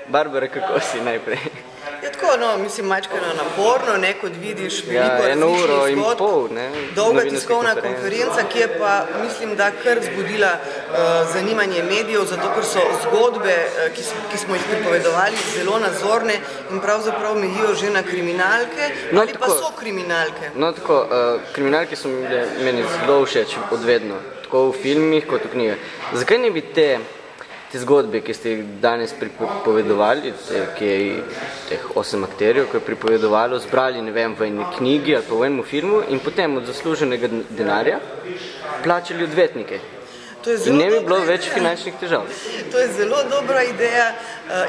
Barbara, kako si najprej? Je tako, no, mislim, mačkano naporno, ne, kot vidiš, veliko različnih zgodb, dolga tiskovna konferenca, ki je pa, mislim, da kar vzbudila zanimanje medijev, zato ker so zgodbe, ki smo jih pripovedovali, zelo nazorne in pravzaprav mejijo že na kriminalke, ali pa so kriminalke. No, tako, kriminalke so meni zelo všeč odvedno, tako v filmih kot v knjigah. Zakaj ne bi te zgodbe, ki ste jih danes pripovedovali, ki je teh 8 akterjev, ki je pripovedovalo, zbrali, ne vem, v eni knjigi ali pa v enem filmu in potem od zasluženega denarja plačali odvetnike. In ne bi bilo več finančnih težav. To je zelo dobra ideja.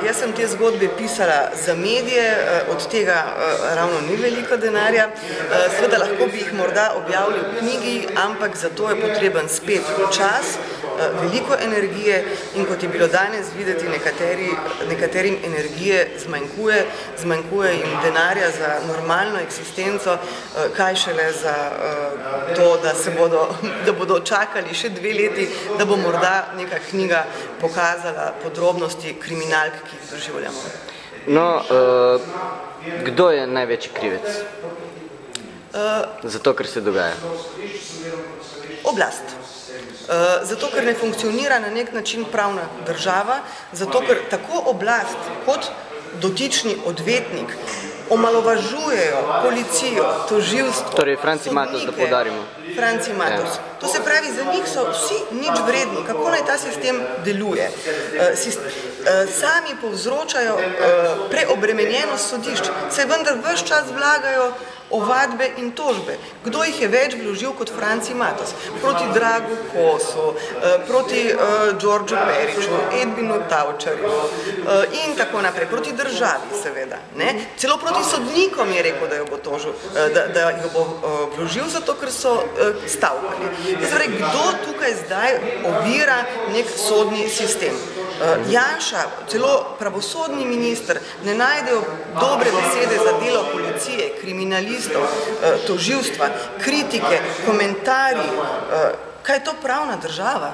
Jaz sem te zgodbe pisala za medije, od tega ravno ni veliko denarja. Seveda lahko bi jih morda objavili v knjigi, ampak za to je potreben spet čas, veliko energije in kot je bilo danes videti, nekaterim energije zmanjkuje jim denarja za normalno eksistenco, kaj šele za to, da bodo čakali še 2 leti, da bo morda neka knjiga pokazala podrobnosti kriminalk, ki jih doživljamo. No, kdo je največji krivec za to, kar se dogaja? Oblast. Zato, ker ne funkcionira na nek način pravna država, zato, ker tako oblast kot dotični odvetnik omalovažujejo policijo, tožilstvo, torej, Franci Matos, da poudarimo. Franci Matos. To se pravi, za njih so vsi nič vredni. Kako naj ta sistem deluje? Sami povzročajo preobremenjenost sodišč, saj vendar ves čas vlagajo ovadbe in tožbe. Kdo jih je več vložil kot Franci Matos? Proti Dragu Kosu, proti Đorđu Periću, Edvinu Tavčarju in tako naprej. Proti državi, seveda. Celo proti sodnikom je rekel, da jo bo vložil, zato ker so stavkali. Kdo tukaj zdaj ovira nek sodni sistem? Janša, celo pravosodni minister, ne najdejo dobre besede za delo policije, kriminalistov, tožilstva, kritike, komentarji. Kaj je to pravna država?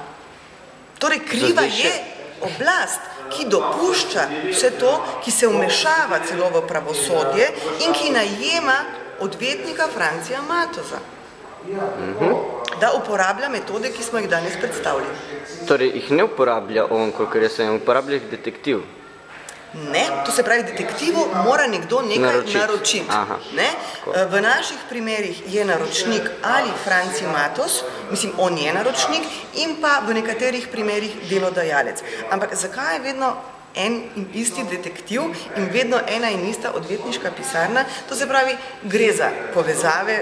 Torej, kriva je oblast, ki dopušča vse to, ki se vmešava celo v pravosodje in ki najema odvetnika Francija Matosa. Da uporablja metode, ki smo jih danes predstavili. Torej, jih ne uporablja on, kolikor jaz vem, uporablja jih detektiv? Ne, to se pravi, detektivu mora nekdo nekaj naročiti. V naših primerih je naročnik ali Franci Matos, mislim, on je naročnik, in pa v nekaterih primerih delodajalec. Ampak zakaj je vedno en in isti detektiv in vedno ena in ista odvetniška pisarna? To se pravi, gre za povezave,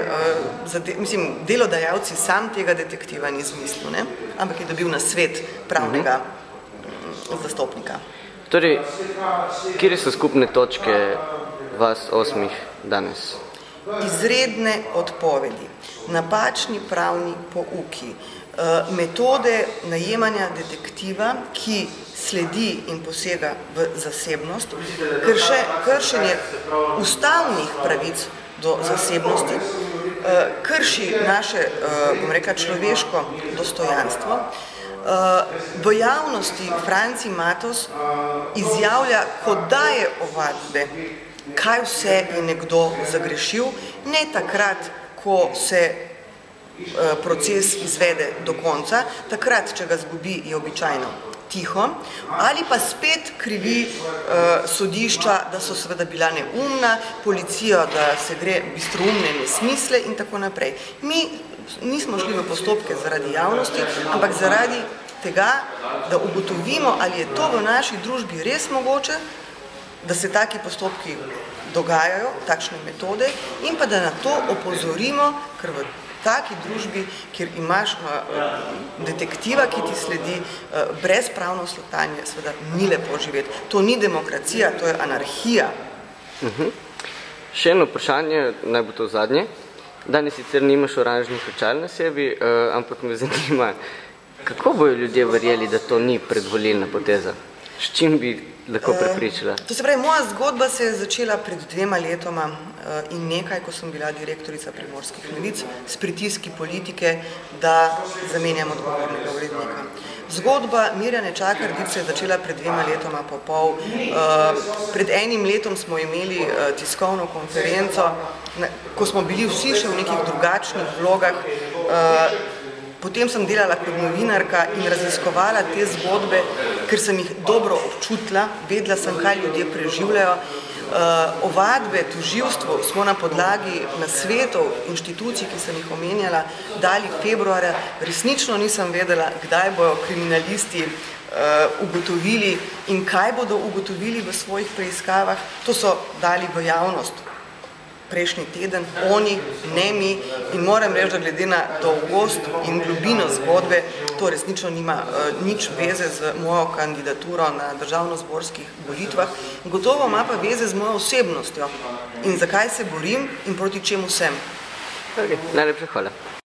mislim, delodajalci sam tega detektiva ni izmislil, ampak je dobil na svet pravnega zastopnika. Torej, kje so skupne točke vas 8 danes? Izredne odpovedi, napačni pravni pouki, metode najemanja detektiva, ki sledi in posega v zasebnost, kršenje ustavnih pravic do zasebnosti, krši naše, bom rekla, človeško dostojanstvo. V javnosti Franci Matos izjavlja, kot daje ovadbe, kaj vse je nekdo zagrešil, ne takrat, ko se proces izvede do konca, takrat, če ga zgubi, je običajno tiho, ali pa spet krivi sodišča, da so seveda bila neumna, policijo, da se gre bistroumne nesmisle in tako naprej. Mi nismo šli v postopke zaradi javnosti, ampak zaradi tega, da ugotovimo, ali je to v naši družbi res mogoče, da se taki postopki dogajajo, takšne metode, in pa da na to opozorimo, ker v taki družbi, kjer imaš detektiva, ki ti sledi, brezpravno slutanje, seveda ni lepo živeti. To ni demokracija, to je anarhija. Še eno vprašanje, naj bo to zadnje. Danes sicer nimaš oranžnih očal na sebi, ampak me zanima, kako bojo ljudje verjeli, da to ni predvolilna poteza? S čim bi lahko prepričala? To se pravi, moja zgodba se je začela pred 2 letoma in nekaj, ko sem bila direktorica Primorskih novic, s pritiski politike, da zamenjam odgovornega urednika. Zgodba Mirjane Čakar-Dic se je začela pred 2 letoma pa pol. Pred 1 letom smo imeli tiskovno konferenco, ko smo bili vsi še v nekih drugačnih vlogah. Potem sem delala kot novinarka in raziskovala te zgodbe, ker sem jih dobro občutila, vedela sem, kaj ljudje preživljajo. Ovadbe tožilstvu smo na podlagi nasvetov inštitucij, ki sem jih omenjala, dali februarja. Resnično nisem vedela, kdaj bojo kriminalisti ugotovili in kaj bodo ugotovili v svojih preiskavah. To so dali v javnost prejšnji teden, oni, ne mi, in moram reči, da glede na dolgost in globino zgodbe, to resnično nima nič veze z mojo kandidaturo na državnozborskih volitvah. Gotovo ima pa veze z mojo osebnostjo in zakaj se borim in proti čemu sem. Najlepša hvala.